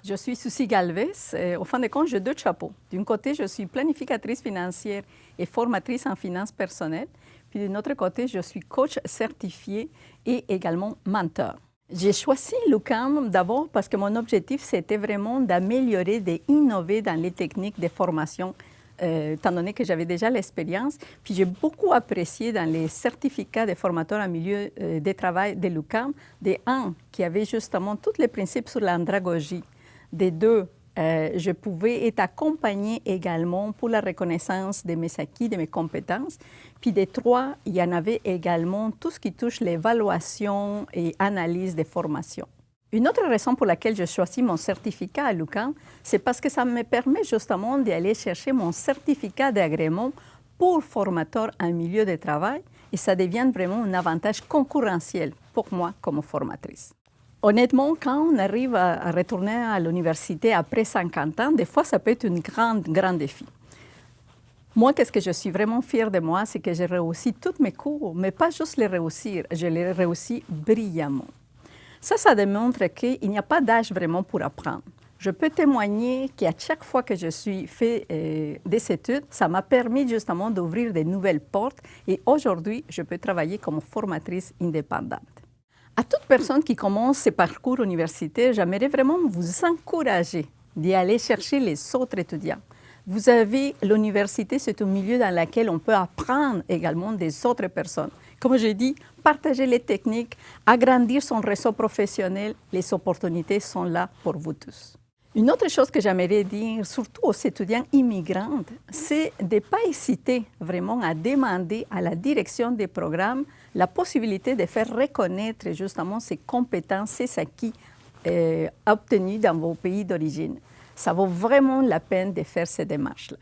Je suis Suzy Galvez. Au fin de compte, j'ai deux chapeaux. D'un côté, je suis planificatrice financière et formatrice en finances personnelles. Puis d'un autre côté, je suis coach certifié et également mentor. J'ai choisi l'UQAM d'abord parce que mon objectif, c'était vraiment d'améliorer, d'innover dans les techniques de formation, étant donné que j'avais déjà l'expérience. Puis j'ai beaucoup apprécié dans les certificats de formateurs en milieu de travail de l'UQAM, des un qui avait justement tous les principes sur l'andragogie. Des deux, je pouvais être accompagnée également pour la reconnaissance de mes acquis, de mes compétences. Puis des trois, il y en avait également tout ce qui touche l'évaluation et analyse des formations. Une autre raison pour laquelle je choisis mon certificat à l'UQAM, c'est parce que ça me permet justement d'aller chercher mon certificat d'agrément pour formateur en milieu de travail et ça devient vraiment un avantage concurrentiel pour moi comme formatrice. Honnêtement, quand on arrive à retourner à l'université après 50 ans, des fois, ça peut être un grand défi. Moi, qu'est-ce que je suis vraiment fière de moi, c'est que j'ai réussi tous mes cours, mais pas juste les réussir, je les réussis brillamment. Ça démontre qu'il n'y a pas d'âge vraiment pour apprendre. Je peux témoigner qu'à chaque fois que je suis fait des études, ça m'a permis justement d'ouvrir de nouvelles portes et aujourd'hui, je peux travailler comme formatrice indépendante. À toute personne qui commence ses parcours universitaires, j'aimerais vraiment vous encourager d'y aller chercher les autres étudiants. Vous avez l'université, c'est un milieu dans lequel on peut apprendre également des autres personnes. Comme je dis, partager les techniques, agrandir son réseau professionnel, les opportunités sont là pour vous tous. Une autre chose que j'aimerais dire, surtout aux étudiants immigrants, c'est de ne pas hésiter vraiment à demander à la direction des programmes la possibilité de faire reconnaître justement ces compétences, ces acquis obtenus dans vos pays d'origine. Ça vaut vraiment la peine de faire ces démarches-là.